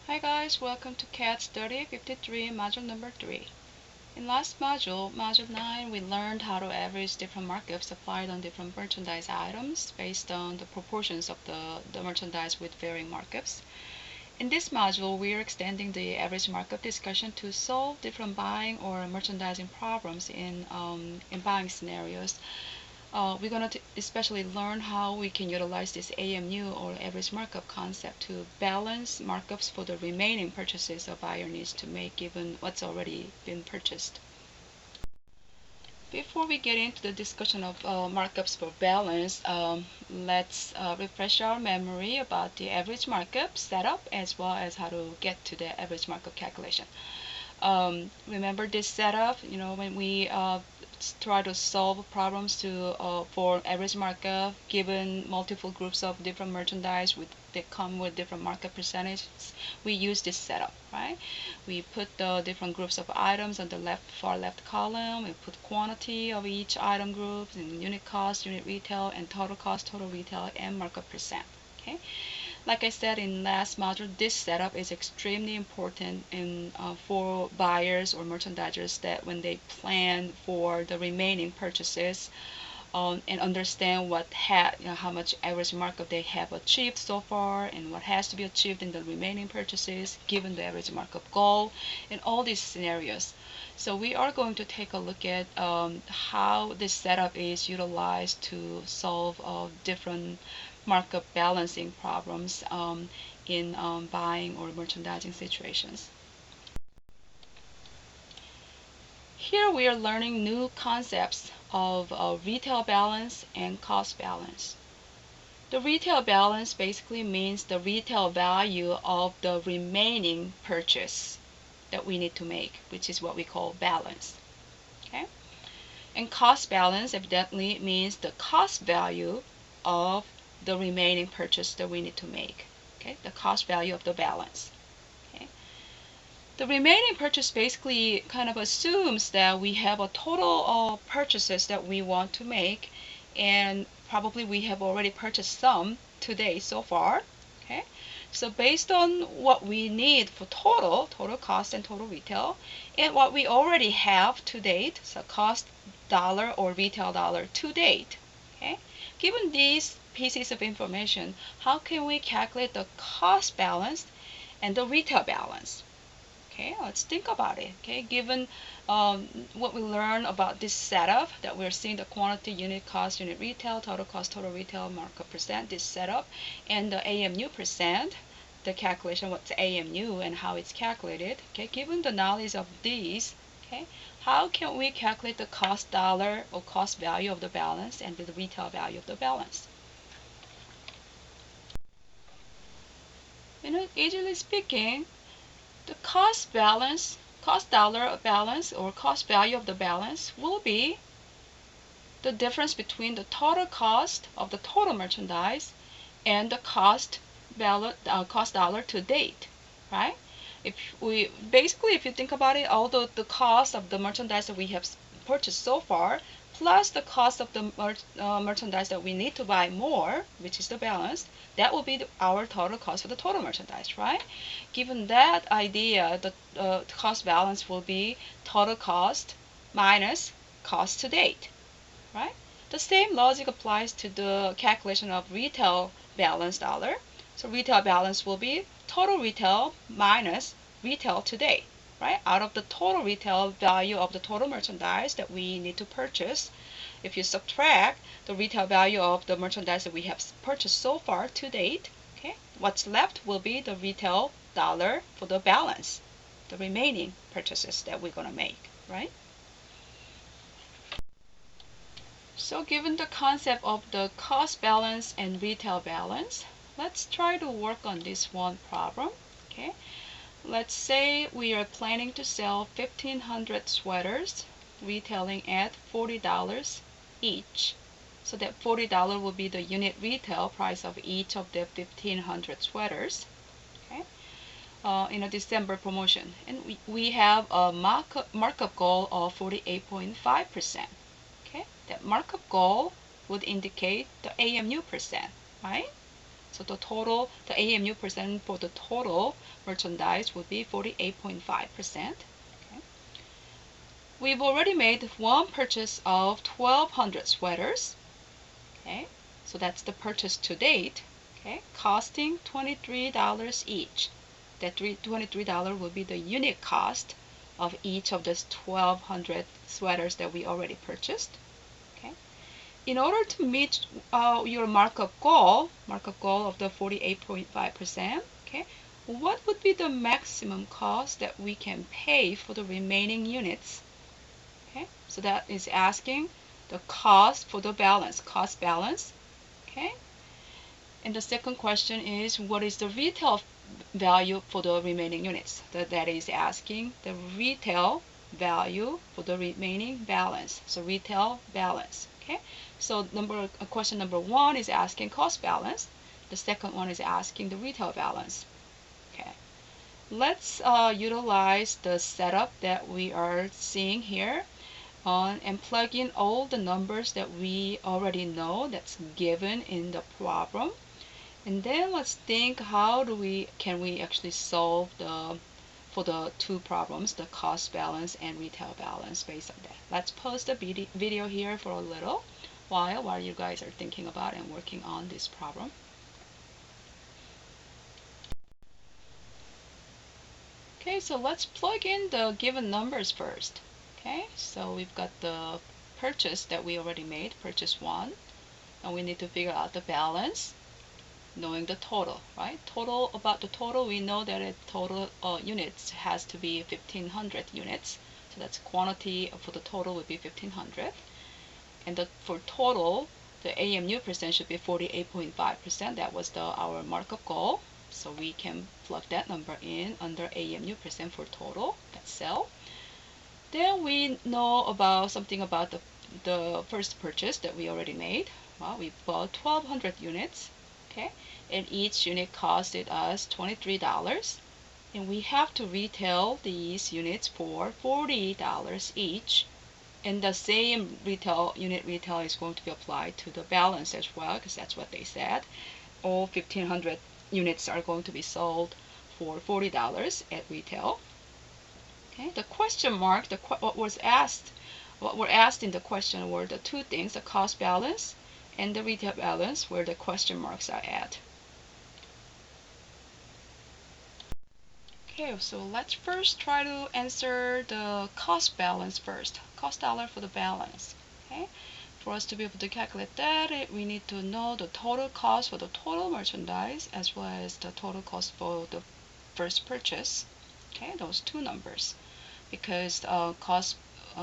Hi guys, welcome to CADS 3053, module number 3. In last module, module 9, we learned how to average different markups applied on different merchandise items based on the proportions of the merchandise with varying markups. In this module, we are extending the average markup discussion to solve different buying or merchandising problems in buying scenarios. We're going to especially learn how we can utilize this AMU or average markup concept to balance markups for the remaining purchases a buyer needs to make given what's already been purchased. Before we get into the discussion of markups for balance, let's refresh our memory about the average markup setup as well as how to get to the average markup calculation. Remember this setup, when we try to solve problems for average markup given multiple groups of different merchandise that come with different markup percentages, we use this setup, right? We put the different groups of items on the far left column. We put quantity of each item group and unit cost, unit retail, and total cost, total retail, and markup percent. Okay. Like I said in last module, this setup is extremely important for buyers or merchandisers that when they plan for the remaining purchases and understand how much average markup they have achieved so far and what has to be achieved in the remaining purchases given the average markup goal in all these scenarios. So we are going to take a look at how this setup is utilized to solve different markup balancing problems in buying or merchandising situations. Here we are learning new concepts of retail balance and cost balance. The retail balance basically means the retail value of the remaining purchase that we need to make, which is what we call balance. Okay? And cost balance evidently means the cost value of the remaining purchase that we need to make. Okay, the cost value of the balance. Okay. The remaining purchase basically kind of assumes that we have a total of purchases that we want to make, and probably we have already purchased some today so far. Okay, so based on what we need for total cost and total retail, and what we already have to date, so cost dollar or retail dollar to date. Okay, given these pieces of information, how can we calculate the cost balance and the retail balance? Okay, let's think about it. Okay, given what we learned about this setup, that we're seeing the quantity, unit cost, unit retail, total cost, total retail, markup percent, this setup, and the AMU percent, the calculation, what's AMU and how it's calculated. Okay, given the knowledge of these, okay, how can we calculate the cost dollar or cost value of the balance and the retail value of the balance? Easily speaking, the cost dollar balance or cost value of the balance will be the difference between the total cost of the total merchandise and the cost dollar to date, right? If you think about it, although the cost of the merchandise that we have purchased so far plus the cost of the merchandise that we need to buy more, which is the balance, that will be our total cost for the total merchandise, right? Given that idea, the cost balance will be total cost minus cost to date, right? The same logic applies to the calculation of retail balance dollar. So retail balance will be total retail minus retail to date. Right? Out of the total retail value of the total merchandise that we need to purchase, if you subtract the retail value of the merchandise that we have purchased so far to date, okay, what's left will be the retail dollar for the balance, the remaining purchases that we're going to make, right? So given the concept of the cost balance and retail balance, let's try to work on this one problem, okay? Let's say we are planning to sell 1,500 sweaters, retailing at $40 each. So that $40 will be the unit retail price of each of the 1,500 sweaters, okay, in a December promotion. And we have a markup goal of 48.5%. Okay, that markup goal would indicate the AMU percent, right? So the total, the AMU percent for the total merchandise would be 48.5%. Okay. We've already made one purchase of 1,200 sweaters. Okay, so that's the purchase to date. Okay, costing $23 each. That $23 will be the unit cost of each of those 1,200 sweaters that we already purchased. Okay, in order to meet your markup goal of the 48.5%, okay, what would be the maximum cost that we can pay for the remaining units? Okay, so that is asking the cost for the balance, cost balance. Okay, and the second question is, what is the retail value for the remaining units? That is asking the retail value for the remaining balance. So retail balance. Okay, so question number one is asking cost balance. The second one is asking the retail balance. Okay, let's utilize the setup that we are seeing here and plug in all the numbers that we already know that's given in the problem. And then let's think, how can we actually solve for the two problems, the cost balance and retail balance, based on that. Let's pause the video here for a little while you guys are thinking about and working on this problem. Okay, so let's plug in the given numbers first. Okay, so we've got the purchase that we already made, purchase 1, and we need to figure out the balance, knowing the total, right? About the total, we know that total units has to be 1,500 units, so that's quantity for the total would be 1,500, and for total, the AMU percent should be 48.5%. That was our markup goal, so we can plug that number in under AMU percent for total, that cell. Then we know something about the first purchase that we already made. Well, we bought 1,200 units, okay, and each unit costed us $23, and we have to retail these units for $40 each, and the same unit retail is going to be applied to the balance as well, because that's what they said. All 1,500 units are going to be sold for $40 at retail. Okay, the question mark, what were asked in the question were the two things, the cost balance and the retail balance, where the question marks are at. Okay, so let's first try to answer the cost balance first. Cost dollar for the balance. Okay, for us to be able to calculate that, we need to know the total cost for the total merchandise as well as the total cost for the first purchase. Okay, those two numbers, because cost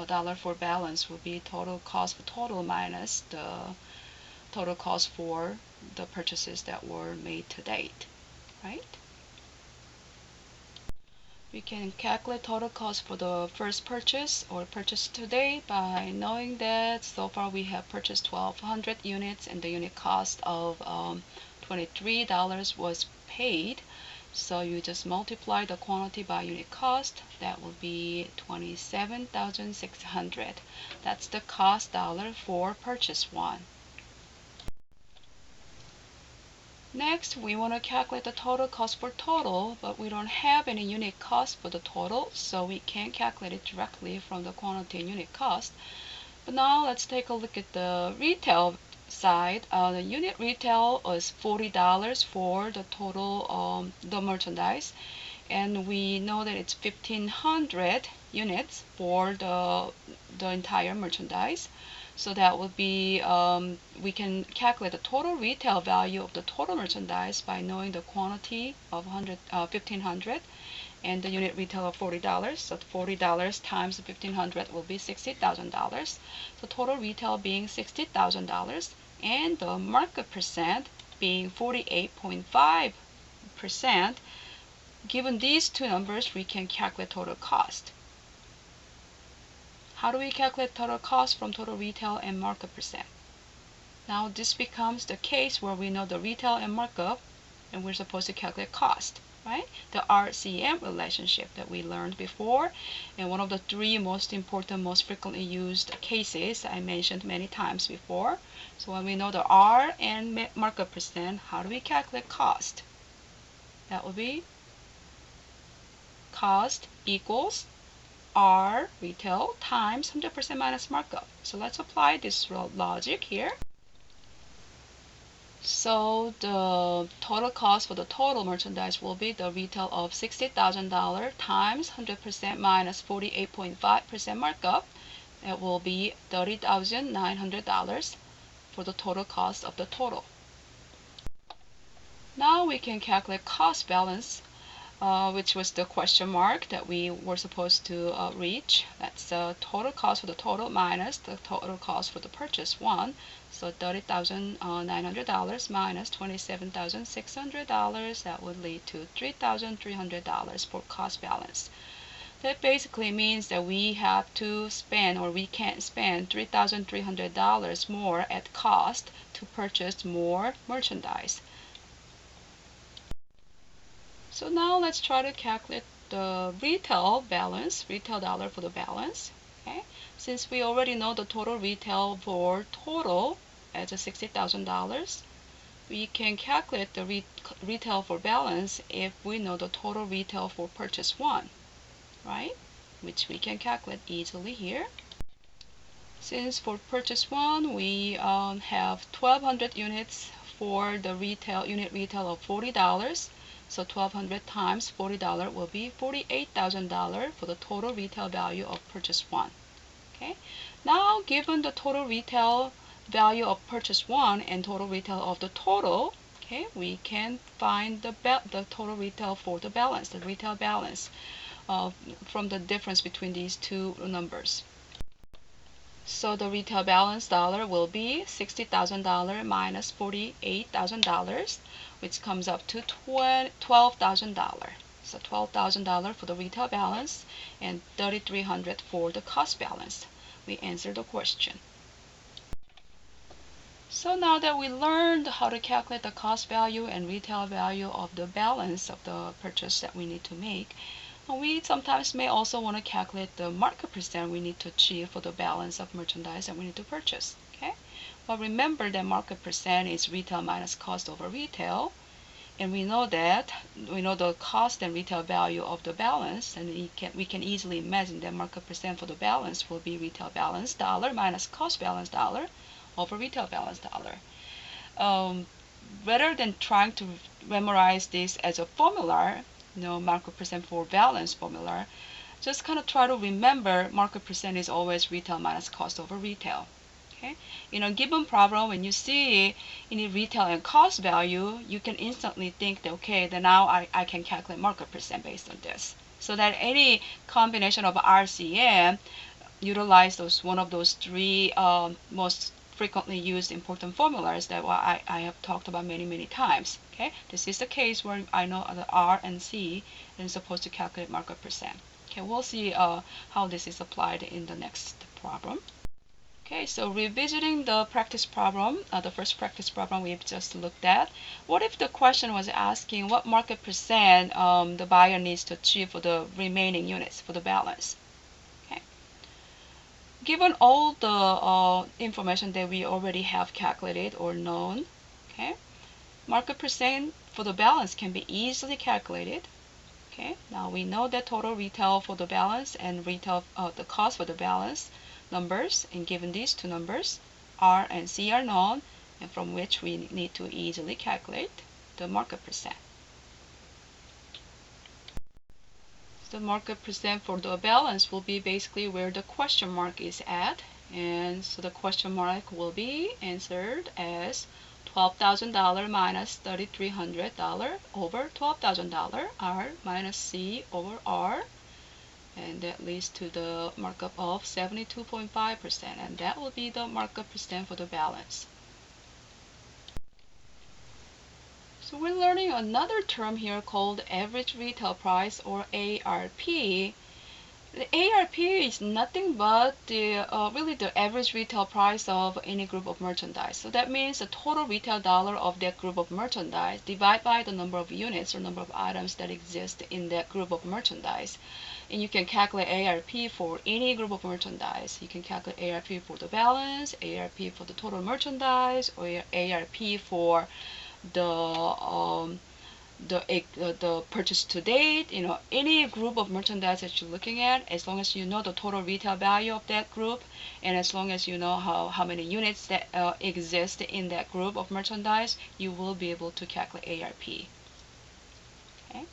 dollar for balance will be total cost for total minus the total cost for the purchases that were made to date, right? We can calculate total cost for the first purchase or purchase to date by knowing that so far we have purchased 1,200 units and the unit cost of $23 was paid. So you just multiply the quantity by unit cost. That will be 27,600. That's the cost dollar for purchase 1. Next, we want to calculate the total cost for total, but we don't have any unit cost for the total, so we can't calculate it directly from the quantity and unit cost. But now let's take a look at the retail side. The unit retail is $40 for the total the merchandise, and we know that it's 1,500 units for the entire merchandise. So that would be, we can calculate the total retail value of the total merchandise by knowing the quantity of 1,500 and the unit retail of $40. So $40 times 1,500 will be $60,000. So total retail being $60,000 and the markup percent being 48.5%. Given these two numbers, we can calculate total cost. How do we calculate total cost from total retail and markup percent? Now this becomes the case where we know the retail and markup, and we're supposed to calculate cost, right? The RCM relationship that we learned before, and one of the three most important, most frequently used cases I mentioned many times before. So when we know the R and markup percent, how do we calculate cost? That will be cost equals R retail times 100% minus markup. So let's apply this logic here. So the total cost for the total merchandise will be the retail of $60,000 times 100% minus 48.5% markup. That will be $30,900 for the total cost of the total. Now we can calculate cost balance, which was the question mark that we were supposed to reach. That's the total cost for the total minus the total cost for the purchase one. So $30,900 minus $27,600, that would lead to $3,300 for cost balance. That basically means that we have to spend, or we can't spend, $3,300 more at cost to purchase more merchandise. So now let's try to calculate the retail balance, retail dollar for the balance. Okay, since we already know the total retail for total as a $60,000, we can calculate the retail for balance if we know the total retail for purchase one, right? Which we can calculate easily here. Since for purchase one we have 1,200 units for the unit retail of $40. So 1,200 times $40 will be $48,000 for the total retail value of purchase one. Okay. Now, given the total retail value of purchase one and total retail of the total, okay, we can find the total retail for the balance, the retail balance, from the difference between these two numbers. So the retail balance dollar will be $60,000 minus $48,000, which comes up to $12,000. So $12,000 for the retail balance and $3,300 for the cost balance. We answered the question. So now that we learned how to calculate the cost value and retail value of the balance of the purchase that we need to make, we sometimes may also want to calculate the markup percent we need to achieve for the balance of merchandise that we need to purchase. Okay? Well, remember that markup percent is retail minus cost over retail, and we know the cost and retail value of the balance, and we can easily imagine that markup percent for the balance will be retail balance dollar minus cost balance dollar over retail balance dollar. Rather than trying to memorize this as a formula, markup percent for balance formula, just kind of try to remember markup percent is always retail minus cost over retail. Okay? In a given problem, when you see any retail and cost value, you can instantly think that, okay, then now I can calculate markup percent based on this. So that any combination of RCM utilize one of those three most frequently used important formulas that I have talked about many times. Okay, this is the case where I know the R and C and supposed to calculate markup percent. Okay, we'll see how this is applied in the next problem. Okay, so revisiting the practice problem, the first practice problem we've just looked at. What if the question was asking what markup percent the buyer needs to achieve for the remaining units for the balance? Given all the information that we already have calculated or known, okay, markup percent for the balance can be easily calculated. Okay, now we know that total retail for the balance and retail the cost for the balance numbers, and given these two numbers, R and C are known, and from which we need to easily calculate the markup percent. The markup percent for the balance will be basically where the question mark is at, and so the question mark will be answered as $12,000 minus $3,300 over $12,000, R minus C over R, and that leads to the markup of 72.5%, and that will be the markup percent for the balance. So we're learning another term here called average retail price, or ARP. The ARP is nothing but the really the average retail price of any group of merchandise. So that means the total retail dollar of that group of merchandise divided by the number of units or number of items that exist in that group of merchandise. And you can calculate ARP for any group of merchandise. You can calculate ARP for the balance, ARP for the total merchandise, or ARP for the purchase to date, any group of merchandise that you're looking at, as long as you know the total retail value of that group, and as long as you know how many units that exist in that group of merchandise, you will be able to calculate ARP. Okay.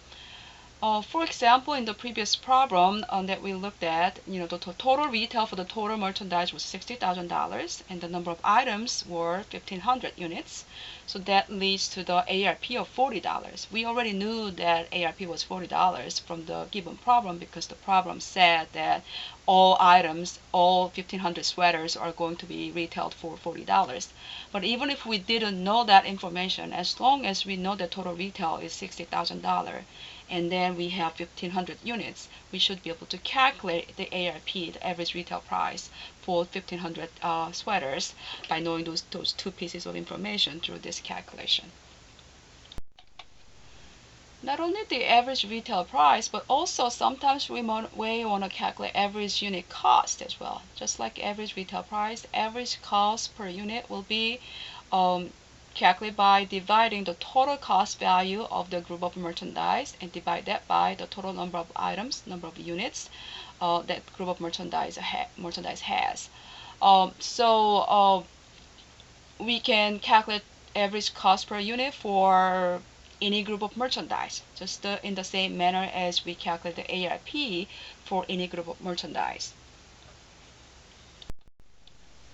For example, in the previous problem that we looked at, the total retail for the total merchandise was $60,000, and the number of items were 1,500 units. So that leads to the ARP of $40. We already knew that ARP was $40 from the given problem because the problem said that all items, all 1,500 sweaters are going to be retailed for $40. But even if we didn't know that information, as long as we know the total retail is $60,000, and then we have 1,500 units, we should be able to calculate the ARP, the average retail price, for 1,500 sweaters by knowing those two pieces of information through this calculation. Not only the average retail price, but also sometimes we want to calculate average unit cost as well. Just like average retail price, average cost per unit will be calculate by dividing the total cost value of the group of merchandise and divide that by the total number of items, number of units that group of merchandise has. We can calculate average cost per unit for any group of merchandise, just in the same manner as we calculate the ARP for any group of merchandise.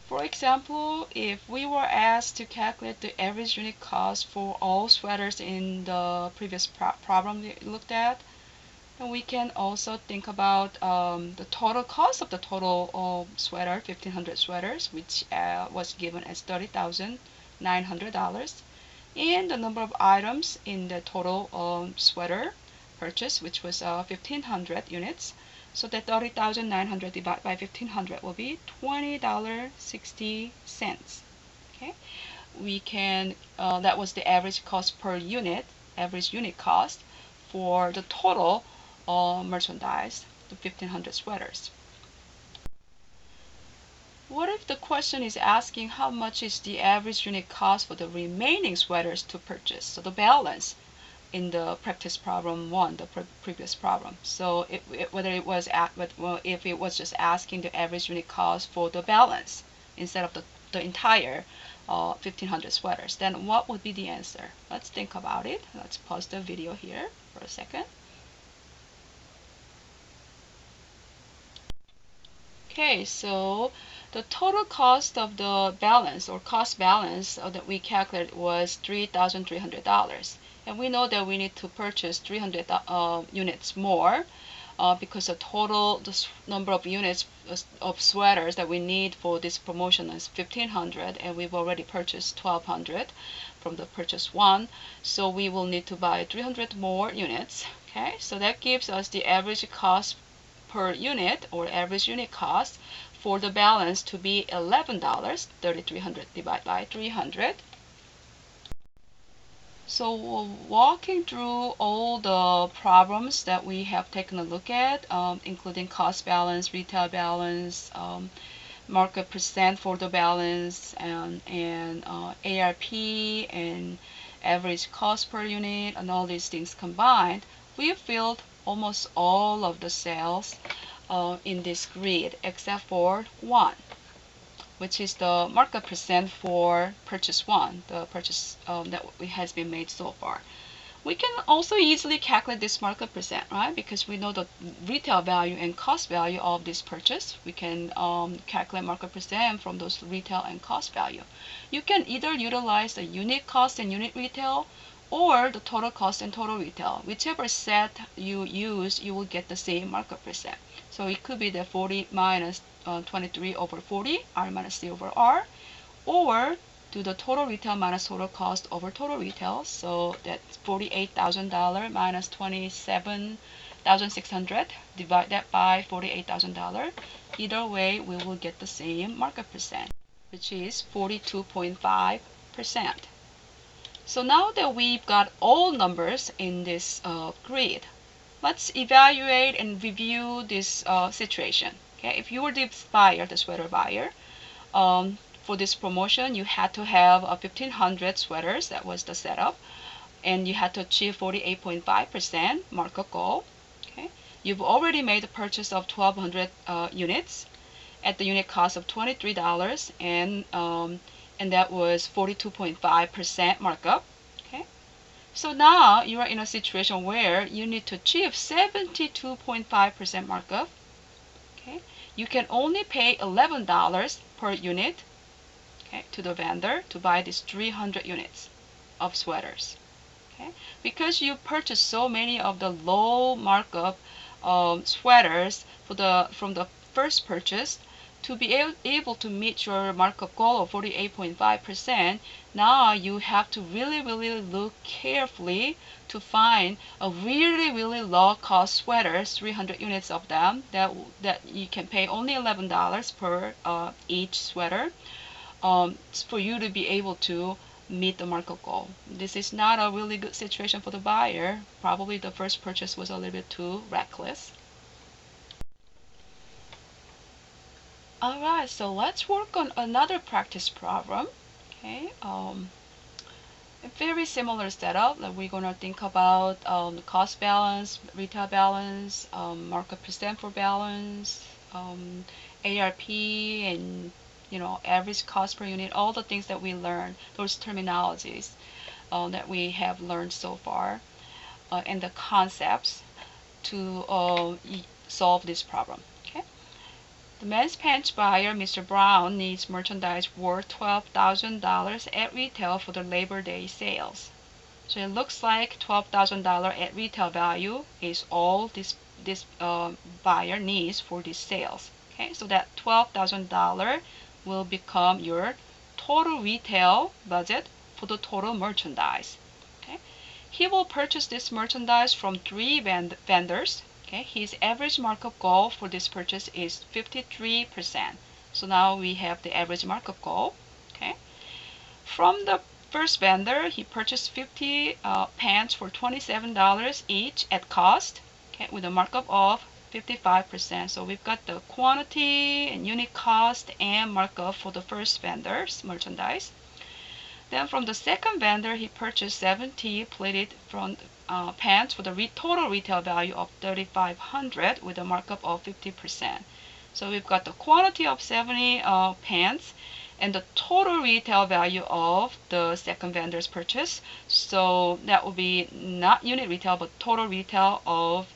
For example, if we were asked to calculate the average unit cost for all sweaters in the previous problem we looked at, then we can also think about the total cost of the total sweater, 1,500 sweaters, which was given as $30,900, and the number of items in the total sweater purchase, which was 1,500 units. So that 30,900 divided by 1,500 will be $20.60. Okay, we can that was the average cost per unit, average unit cost for the total merchandise, the 1,500 sweaters. What if the question is asking how much is the average unit cost for the remaining sweaters to purchase? So the balance in the practice problem 1, the previous problem. So if it was just asking the average unit cost for the balance instead of the entire 1,500 sweaters, then what would be the answer? Let's think about it. Let's pause the video here for a second. Okay, so the total cost of the balance or cost balance that we calculated was $3,300. And we know that we need to purchase 300 units more because the number of units of sweaters that we need for this promotion is 1,500, and we've already purchased 1,200 from the purchase 1. So we will need to buy 300 more units. Okay, so that gives us the average cost per unit or average unit cost for the balance to be $11, 3,300 divided by 300. So walking through all the problems that we have taken a look at, including cost balance, retail balance, market percent for the balance, and ARP and average cost per unit, and all these things combined, we filled almost all of the cells in this grid except for one, which is the markup percent for purchase 1, the purchase that has been made so far. We can also easily calculate this markup percent, right? Because we know the retail value and cost value of this purchase. We can calculate markup percent from those retail and cost value. You can either utilize the unit cost and unit retail, or the total cost and total retail. Whichever set you use, you will get the same markup percent. So it could be the 40 minus 23 over 40, R minus C over R, or do the total retail minus total cost over total retail. So that's $48,000 minus $27,000 $5,600, divide that by $48,000. Either way, we will get the same markup percent, which is 42.5%. So now that we've got all numbers in this grid, let's evaluate and review this situation. Okay, if you were the buyer, the sweater buyer, for this promotion, you had to have 1,500 sweaters. That was the setup, and you had to achieve 48.5% markup goal. Okay, you've already made a purchase of 1,200 units at the unit cost of $23, and that was 42.5% markup. Okay, so now you are in a situation where you need to achieve 72.5% markup. Okay, you can only pay $11 per unit, okay, to the vendor to buy these 300 units of sweaters. Okay, because you purchased so many of the low markup sweaters from the first purchase, to be able to meet your markup goal of 48.5%, now you have to really look carefully to find a really low cost sweaters, 300 units of them, that you can pay only $11 per each sweater, for you to be able to meet the markup goal. This is not a really good situation for the buyer. Probably the first purchase was a little bit too reckless. Alright, so let's work on another practice problem. Okay, a very similar setup. Like we're gonna think about the cost balance, retail balance, markup percent for balance, ARP, and average cost per unit. All the things that we learned, those terminologies that we have learned so far, and the concepts to solve this problem. Okay. The men's pants buyer, Mr. Brown, needs merchandise worth $12,000 at retail for the Labor Day sales. So it looks like $12,000 at retail value is all this buyer needs for these sales. Okay, so that $12,000 will become your total retail budget for the total merchandise. Okay, he will purchase this merchandise from 3 vendors. Okay, his average markup goal for this purchase is 53%. So now we have the average markup goal. Okay, from the first vendor, he purchased 50 pants for $27 each at cost. Okay, with a markup of 55%. So we've got the quantity and unit cost and markup for the first vendor's merchandise. Then from the second vendor, he purchased 70 pleated front pants for the total retail value of $3,500 with a markup of 50%. So we've got the quantity of 70 pants and the total retail value of the second vendor's purchase. So that will be not unit retail, but total retail of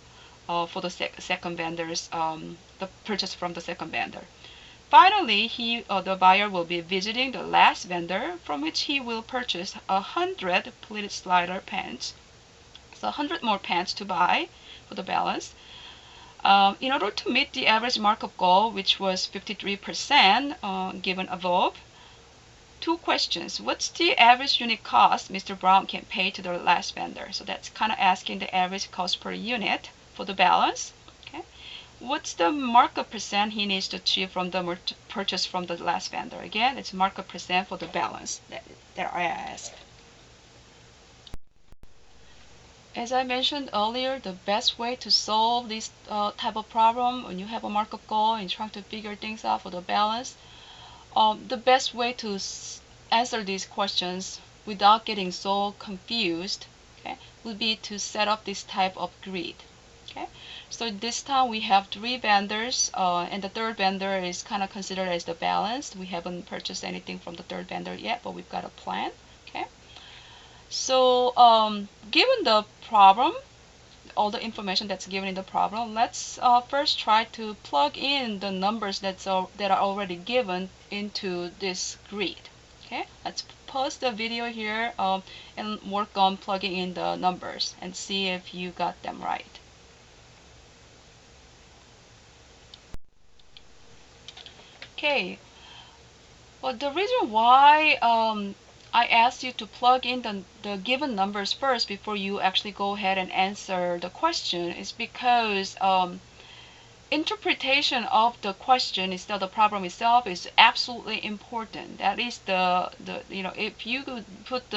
for the second vendor's the purchase from the second vendor. Finally, the buyer will be visiting the last vendor, from which he will purchase 100 pleated slider pants. So 100 more pants to buy for the balance. In order to meet the average markup goal, which was 53% given above, 2 questions. What's the average unit cost Mr. Brown can pay to the last vendor? So that's kind of asking the average cost per unit for the balance. Okay. What's the markup percent he needs to achieve from the purchase from the last vendor? Again, it's markup percent for the balance that I asked. As I mentioned earlier, the best way to solve this type of problem when you have a markup goal and trying to figure things out for the balance, the best way to answer these questions without getting so confused, okay, would be to set up this type of grid. Okay, so this time we have 3 vendors, and the third vendor is kind of considered as the balance. We haven't purchased anything from the third vendor yet, but we've got a plan. Okay, so given the problem, all the information that's given in the problem, let's first try to plug in the numbers that are already given into this grid. Okay, let's pause the video here and work on plugging in the numbers and see if you got them right. Okay, well, the reason why I asked you to plug in the given numbers first before you actually go ahead and answer the question is because interpretation of the question instead of the problem itself is absolutely important. That is if you could put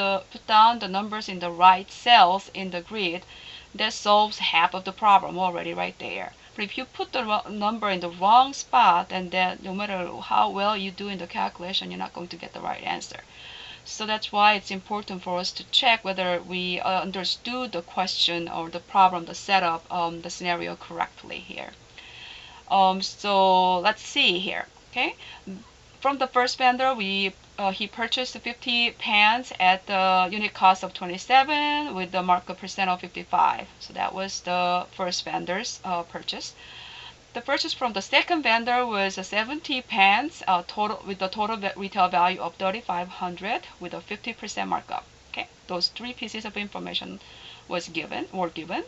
down the numbers in the right cells in the grid, that solves half of the problem already right there. But if you put the number in the wrong spot, then that no matter how well you do in the calculation, you're not going to get the right answer. So that's why it's important for us to check whether we understood the question or the problem, the setup, the scenario correctly here. So let's see here. Okay, from the first vendor, he purchased 50 pans at the unit cost of 27 with the markup percent of 55. So that was the first vendor's purchase. The purchase from the second vendor was 70 pans with the total retail value of 3,500 with a 50% markup. Okay, those three pieces of information were given.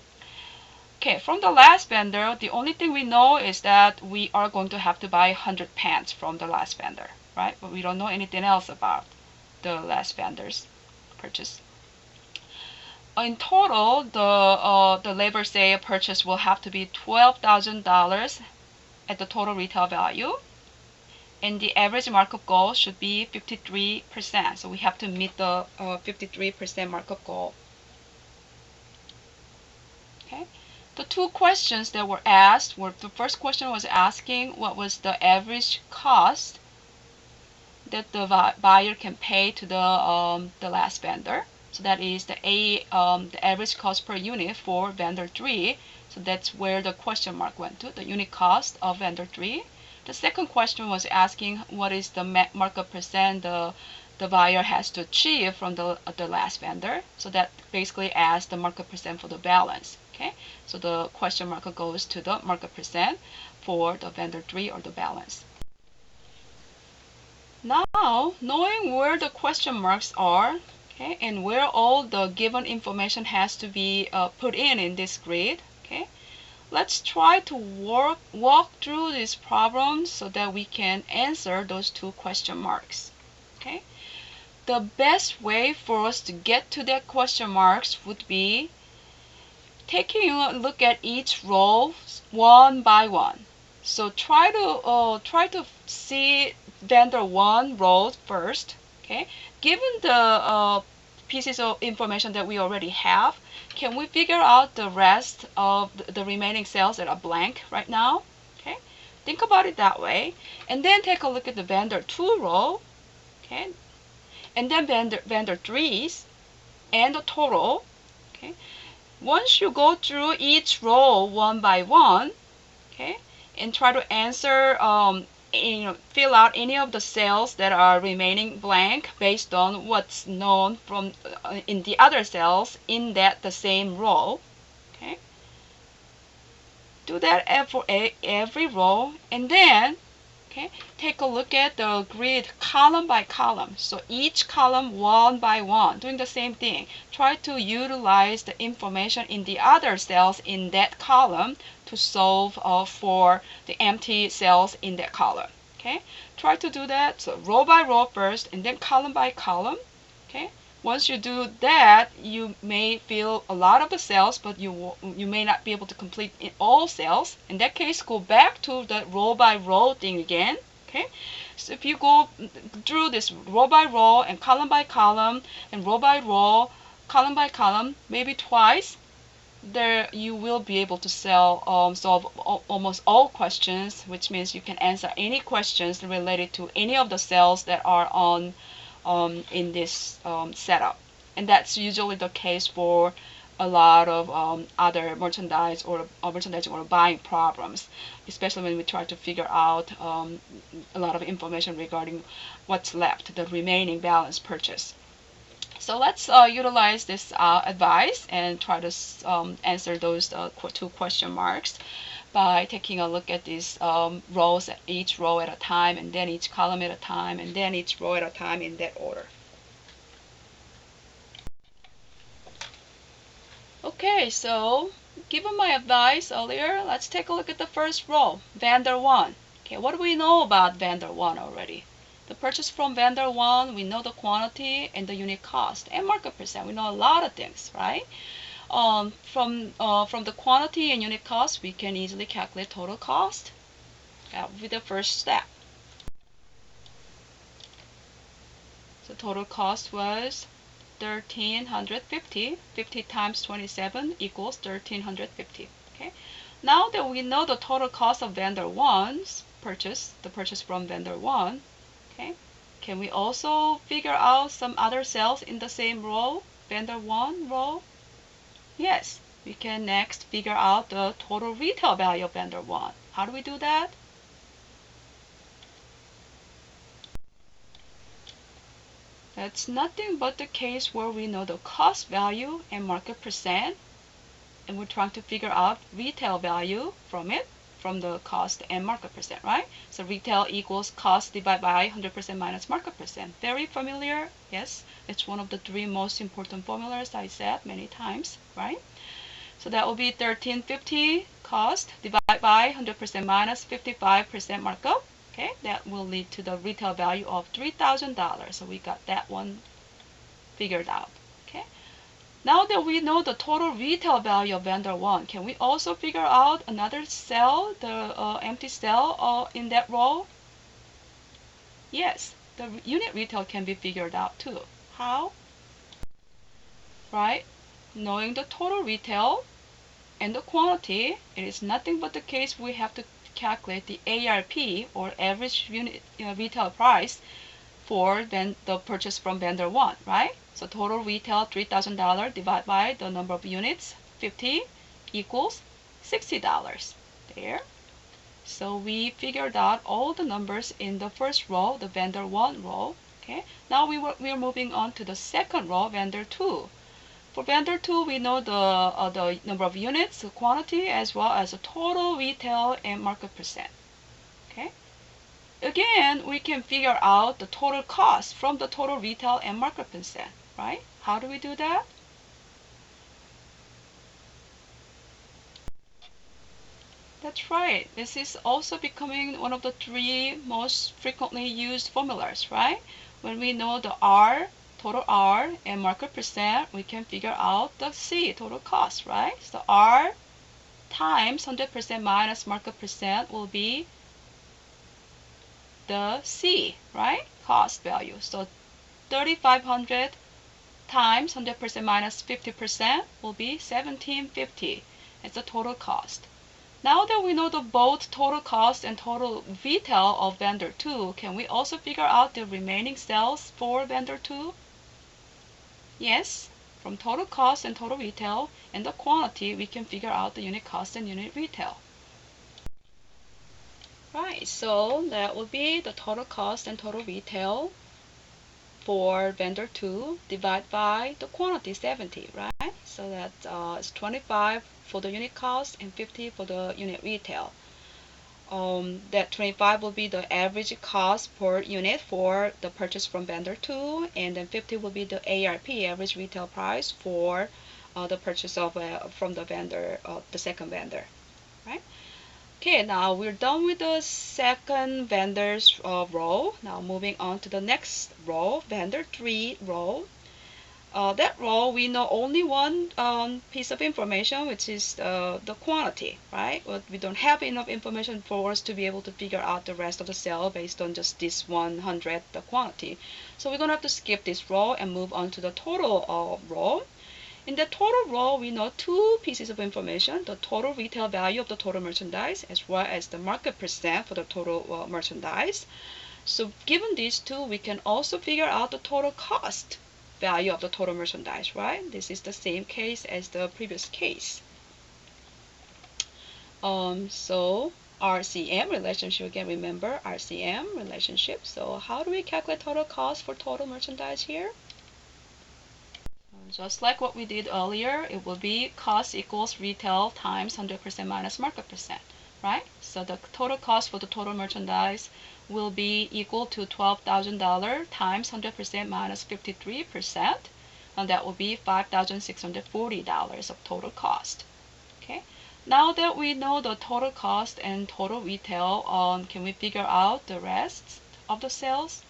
Okay, from the last vendor, the only thing we know is that we are going to have to buy 100 pans from the last vendor, right? But we don't know anything else about the last vendor's purchase. In total, the labor say purchase will have to be $12,000 at the total retail value, and the average markup goal should be 53%. So we have to meet the 53% markup goal. Okay. The two questions that were asked were, the first question was asking what was the average cost that the buyer can pay to the last vendor. So that is the average cost per unit for vendor 3. So that's where the question mark went to, the unit cost of vendor 3. The second question was asking what is the markup percent the buyer has to achieve from the last vendor. So that basically asks the markup percent for the balance. Okay, so the question mark goes to the markup percent for the vendor 3 or the balance. Now, knowing where the question marks are, okay, and where all the given information has to be put in this grid, okay, let's try to walk through these problems so that we can answer those two question marks. Okay, the best way for us to get to that question marks would be taking a look at each row one by one. So try to see vendor 1 row first. Okay, given the pieces of information that we already have, can we figure out the rest of the remaining cells that are blank right now? Okay, think about it that way, and then take a look at the vendor 2 row. Okay, and then vendor 3's and the total. Okay. Once you go through each row one by one, okay, and try to answer, fill out any of the cells that are remaining blank based on what's known from in the other cells in the same row. Okay, do that for every row, and then okay, take a look at the grid column by column. So each column one by one, doing the same thing. Try to utilize the information in the other cells in that column to solve for the empty cells in that column. Okay, try to do that. So row by row first, and then column by column. Okay, once you do that, you may fill a lot of the cells, but you may not be able to complete all cells. In that case, go back to the row by row thing again. Okay, so if you go through this row by row and column by column and row by row, column by column, maybe twice, there you will be able to solve almost all questions, which means you can answer any questions related to any of the cells that are on in this setup. And that's usually the case for a lot of other merchandise or merchandising or buying problems, especially when we try to figure out a lot of information regarding what's left, the remaining balance purchase. So let's utilize this advice and try to answer those two question marks by taking a look at these rows, each row at a time, and then each column at a time, and then each row at a time in that order. Okay, so given my advice earlier, let's take a look at the first row, vendor 1. Okay, what do we know about vendor 1 already? The purchase from vendor 1, we know the quantity and the unit cost, and markup percent. We know a lot of things, right? From the quantity and unit cost, we can easily calculate total cost. That would be the first step. So total cost was 1,350. 50 times 27 equals 1,350. Okay. Now that we know the total cost of vendor 1's purchase, the purchase from vendor 1, okay, can we also figure out some other sales in the same row, vendor 1 row? Yes, we can next figure out the total retail value of vendor 1. How do we do that? That's nothing but the case where we know the cost value and market percent, and we're trying to figure out retail value from it, from the cost and market percent, right? So retail equals cost divided by 100% minus market percent. Very familiar? Yes, it's one of the 3 most important formulas I said many times, right? So that will be 1,350 cost divided by 100% minus 55% markup. Okay, that will lead to the retail value of $3,000. So we got that one figured out. Okay. Now that we know the total retail value of vendor 1, can we also figure out another cell, the empty cell in that row? Yes, the unit retail can be figured out too. How? Right? Knowing the total retail and the quantity, it is nothing but the case we have to calculate the ARP, or average unit retail price, for the purchase from vendor 1, right? So total retail $3,000 divided by the number of units, 50, equals $60. There. So we figured out all the numbers in the first row, the vendor 1 row. Okay. Now we are moving on to the second row, vendor 2. For vendor 2, we know the number of units, the quantity, as well as the total retail and market percent. Okay. Again, we can figure out the total cost from the total retail and market percent, right? How do we do that? That's right. This is also becoming one of the 3 most frequently used formulas, right? When we know the R, total R, and market percent, we can figure out the C, total cost, right? So R times 100% minus market percent will be the C, right? Cost value. So 3,500 times 100% minus 50% will be 1,750. It's the total cost. Now that we know the both total cost and total retail of vendor 2, can we also figure out the remaining sales for vendor 2? Yes, from total cost and total retail and the quantity, we can figure out the unit cost and unit retail. Right, so that would be the total cost and total retail for vendor 2 divided by the quantity, 70, right? So that's 25 for the unit cost and 50 for the unit retail. That 25 will be the average cost per unit for the purchase from vendor 2, and then 50 will be the ARP, average retail price, for the purchase of from the vendor, the second vendor, right? Okay, now we're done with the second vendor's row. Now moving on to the next row, vendor 3 row. That row, we know only one piece of information, which is the quantity, right? But we don't have enough information for us to be able to figure out the rest of the cell based on just this 100, the quantity. So we're going to have to skip this row and move on to the total row. In the total row, we know 2 pieces of information: the total retail value of the total merchandise, as well as the market percent for the total merchandise. So given these 2, we can also figure out the total cost value of the total merchandise, right? This is the same case as the previous case. So RCM relationship, again, remember RCM relationship. So how do we calculate total cost for total merchandise here? Just like what we did earlier, it will be cost equals retail times 100% minus market percent, right? So the total cost for the total merchandise will be equal to $12,000 times 100% minus 53%, and that will be $5,640 of total cost. Okay. Now that we know the total cost and total retail, can we figure out the rest of the sales?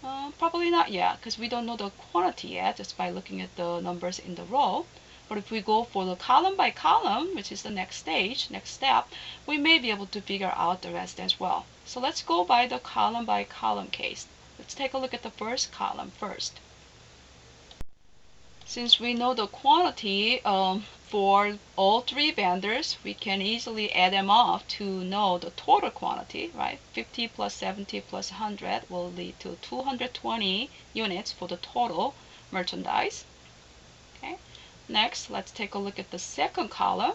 Probably not yet, because we don't know the quantity yet just by looking at the numbers in the row. But if we go for the column by column, which is the next stage, next step, we may be able to figure out the rest as well. So let's go by the column by column case. Let's take a look at the first column first. Since we know the quantity for all three vendors, we can easily add them up to know the total quantity, right? 50 plus 70 plus 100 will lead to 220 units for the total merchandise. Okay. Next, let's take a look at the second column.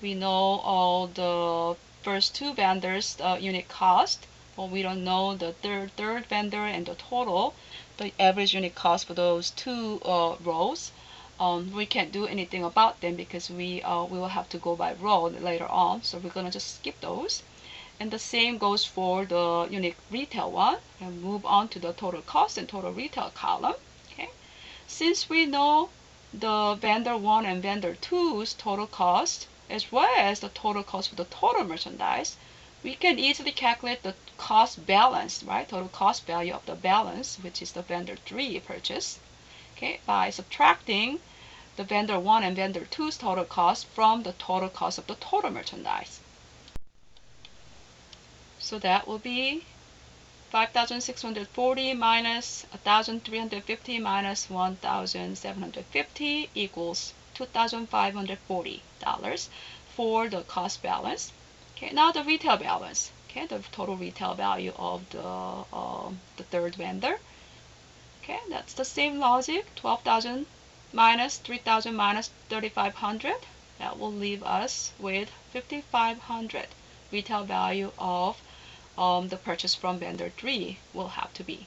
We know all the first two vendors' unit cost, but we don't know the third vendor and the total, the average unit cost for those two rows. We can't do anything about them because we will have to go by row later on, so we're gonna just skip those. And the same goes for the unit retail one, and move on to the total cost and total retail column. Okay, since we know the vendor 1 and vendor 2's total cost as well as the total cost for the total merchandise, we can easily calculate the cost balance, right? Total cost value of the balance, which is the vendor 3 purchase, okay, by subtracting the vendor 1 and vendor 2's total cost from the total cost of the total merchandise. So that will be 5,640 minus 1,350 minus 1,750 equals $2,540 for the cost balance. Okay, now the retail balance. Okay, the total retail value of the third vendor. Okay, that's the same logic. 12,000 minus 3,000 minus 3,500. That will leave us with 5,500 retail value of the purchase from vendor 3 will have to be.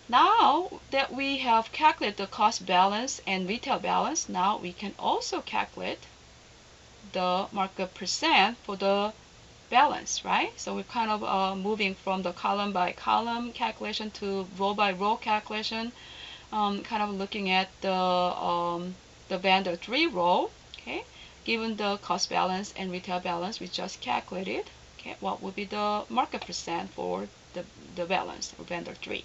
Now that we have calculated the cost balance and retail balance, now we can also calculate the markup percent for the balance, right? So we're kind of moving from the column by column calculation to row by row calculation, kind of looking at the vendor 3 row. Okay, given the cost balance and retail balance we just calculated, okay, what would be the markup percent for the balance for vendor 3?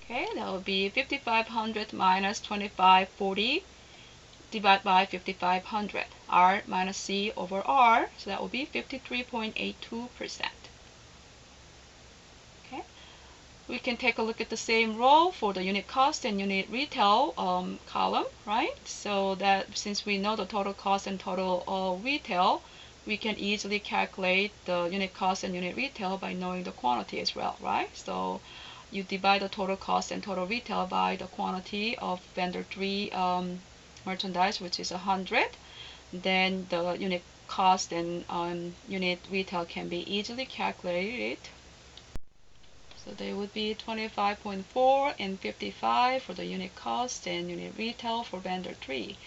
Okay, that would be 5,500 minus 2,540 divided by 5,500. R minus C over R, so that would be 53.82%. Okay, we can take a look at the same row for the unit cost and unit retail column, right? So that since we know the total cost and total retail, we can easily calculate the unit cost and unit retail by knowing the quantity as well, right? So you divide the total cost and total retail by the quantity of vendor 3 merchandise, which is 100. Then the unit cost and unit retail can be easily calculated. So they would be 25.4 and 55 for the unit cost and unit retail for vendor 3.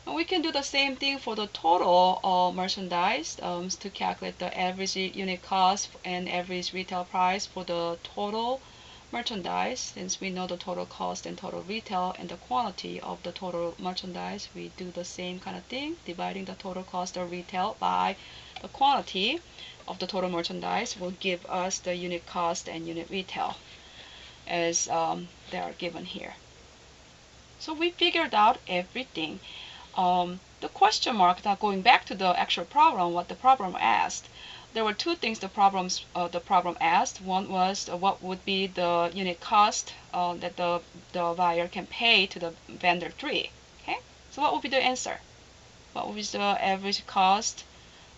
And we can do the same thing for the total merchandise to calculate the average unit cost and average retail price for the total merchandise. Since we know the total cost and total retail and the quantity of the total merchandise, we do the same kind of thing, dividing the total cost of retail by the quantity of the total merchandise will give us the unit cost and unit retail as they are given here. So we figured out everything. The question mark, now going back to the actual problem, what the problem asked, there were two things the problem asked. One was what would be the unit cost that the buyer can pay to the vendor 3. Okay, so what would be the answer? What would be the average cost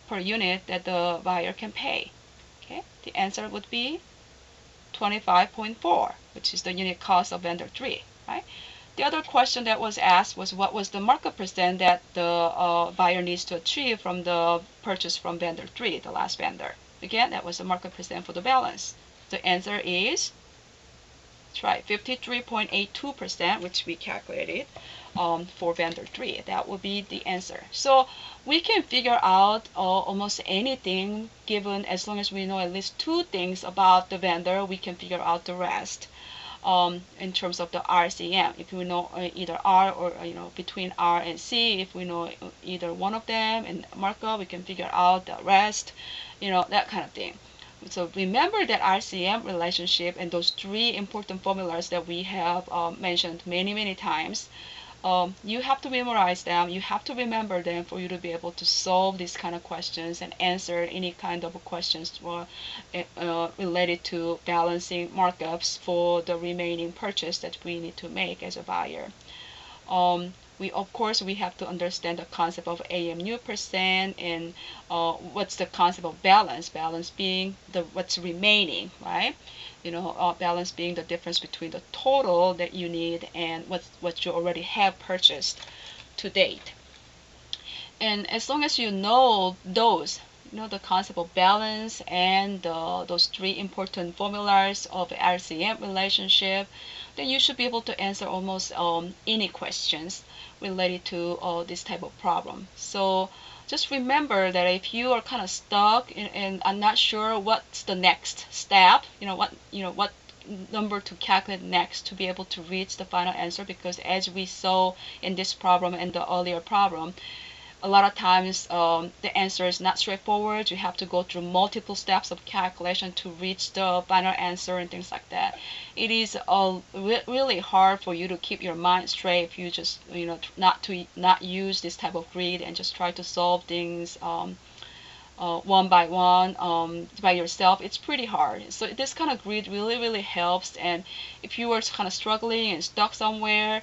per unit that the buyer can pay? Okay, the answer would be 25.4, which is the unit cost of vendor 3, right? The other question that was asked was what was the markup percent that the buyer needs to achieve from the purchase from vendor 3, the last vendor. Again, that was the markup percent for the balance. The answer is, that's right, 53.82%, which we calculated for vendor 3. That would be the answer. So we can figure out almost anything given, as long as we know at least two things about the vendor, we can figure out the rest. In terms of the RCM, if we know either R or between R and C, if we know either one of them and markup, we can figure out the rest, that kind of thing. So remember that RCM relationship and those three important formulas that we have mentioned many times. You have to memorize them. You have to remember them for you to be able to solve these kind of questions and answer any kind of questions related to balancing markups for the remaining purchase that we need to make as a buyer. Of course we have to understand the concept of AMU percent and what's the concept of balance. Balance being what's remaining, right? Balance being the difference between the total that you need and what you already have purchased to date. And as long as you know the concept of balance and those three important formulas of the RCM relationship, then you should be able to answer almost any questions related to this type of problem. So just remember that if you are kind of stuck and I'm not sure what's the next step, what number to calculate next to be able to reach the final answer, because as we saw in this problem and the earlier problem, a lot of times the answer is not straightforward. You have to go through multiple steps of calculation to reach the final answer and things like that. It is really hard for you to keep your mind straight if you just not use this type of grid and just try to solve things one by one by yourself. It's pretty hard. So this kind of grid really helps. And if you were kind of struggling and stuck somewhere,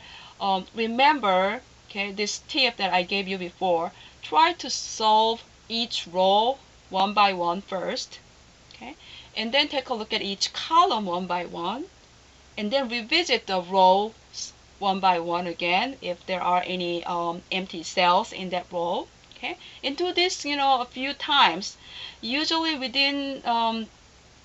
remember, okay, this tip that I gave you before, try to solve each row one by one first, okay, and then take a look at each column one by one, and then revisit the rows one by one again if there are any empty cells in that row, okay, and do this a few times. Usually within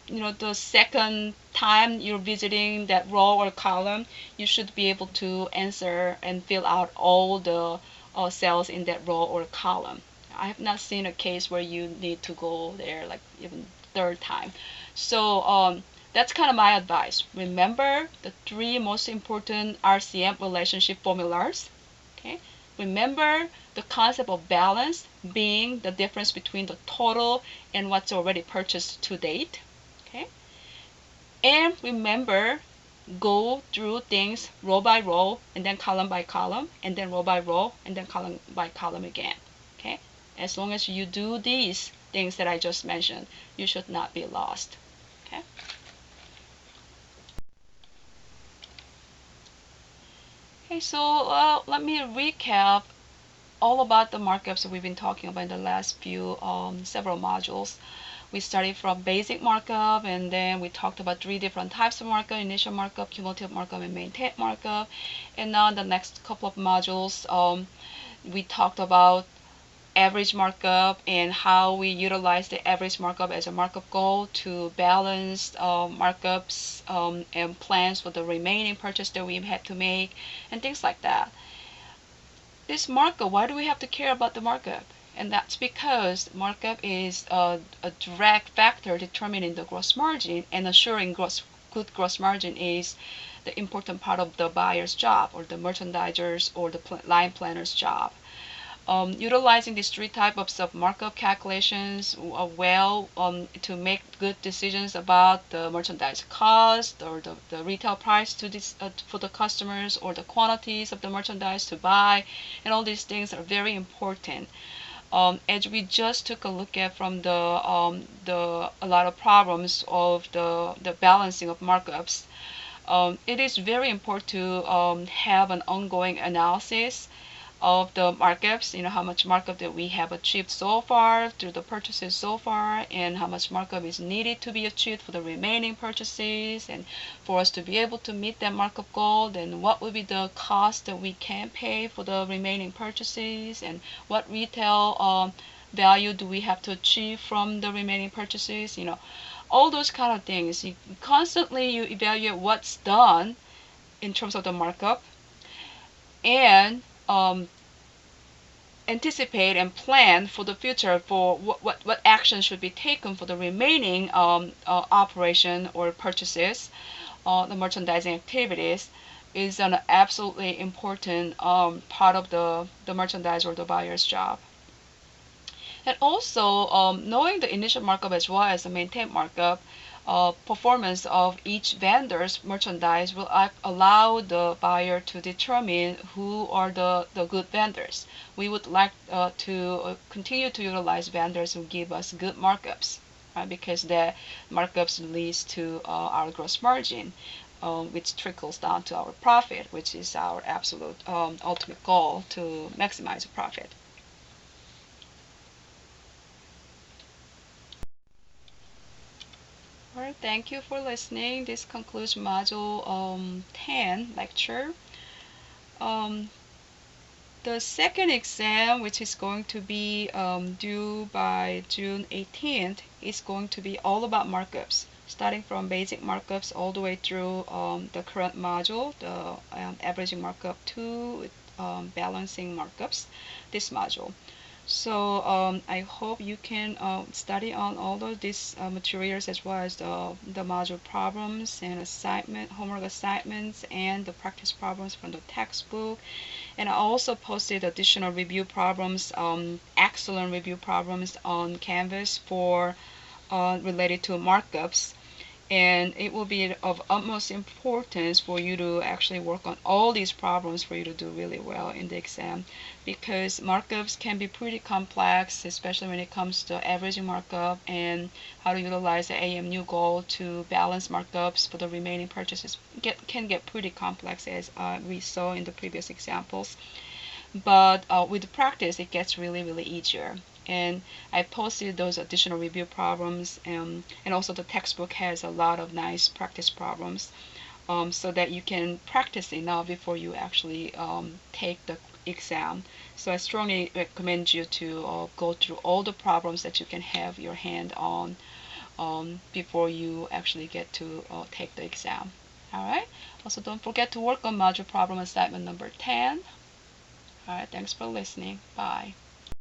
the second time you're visiting that row or column, you should be able to answer and fill out all the cells in that row or column. I have not seen a case where you need to go there like even third time. So that's kind of my advice. Remember the three most important RCM relationship formulas. Okay. Remember the concept of balance being the difference between the total and what's already purchased to date. Okay. And remember, go through things row by row and then column by column and then row by row and then column by column again. Okay. As long as you do these things that I just mentioned, you should not be lost. Okay. Okay, so let me recap all about the markups that we've been talking about in the last few several modules. We started from basic markup, and then we talked about three different types of markup: initial markup, cumulative markup, and maintain markup. And now in the next couple of modules, we talked about average markup and how we utilize the average markup as a markup goal to balance markups and plans for the remaining purchase that we had to make and things like that. This markup, why do we have to care about the markup? And that's because markup is a direct factor determining the gross margin, and assuring good gross margin is the important part of the buyer's job, or the merchandiser's or the line planner's job. Utilizing these three types of markup calculations to make good decisions about the merchandise cost or the retail price for the customers, or the quantities of the merchandise to buy, and all these things are very important. As we just took a look at from a lot of problems of the balancing of markups, it is very important to have an ongoing analysis of the markups, how much markup that we have achieved so far through the purchases so far, and how much markup is needed to be achieved for the remaining purchases. And for us to be able to meet that markup goal, then what will be the cost that we can pay for the remaining purchases, and what retail value do we have to achieve from the remaining purchases. All those kind of things. You evaluate what's done in terms of the markup, and anticipate and plan for the future for what action should be taken for the remaining operation or purchases, the merchandising activities is an absolutely important part of the merchandise or the buyer's job. And also, knowing the initial markup as well as the maintain markup, performance of each vendor's merchandise will allow the buyer to determine who are the good vendors. We would like to continue to utilize vendors who give us good markups, right? Because the markups leads to our gross margin, which trickles down to our profit, which is our absolute ultimate goal to maximize profit. Alright, thank you for listening. This concludes Module 10 lecture. Um, the second exam, which is going to be due by June 18th, is going to be all about markups, starting from basic markups all the way through the current module, the averaging markup 2 with balancing markups, this module. So I hope you can study on all of these materials as well as the module problems and homework assignments and the practice problems from the textbook. And I also posted additional review problems, excellent review problems on Canvas for related to markups. And it will be of utmost importance for you to actually work on all these problems for you to do really well in the exam, because markups can be pretty complex, especially when it comes to averaging markup and how to utilize the AMU goal to balance markups for the remaining purchases. Can get pretty complex, as we saw in the previous examples. But with practice, it gets really easier. And I posted those additional review problems, and also the textbook has a lot of nice practice problems, so that you can practice enough before you actually take the exam. So I strongly recommend you to go through all the problems that you can have your hand on before you actually get to take the exam. Alright, also don't forget to work on module problem assignment number 10. Alright, thanks for listening. Bye.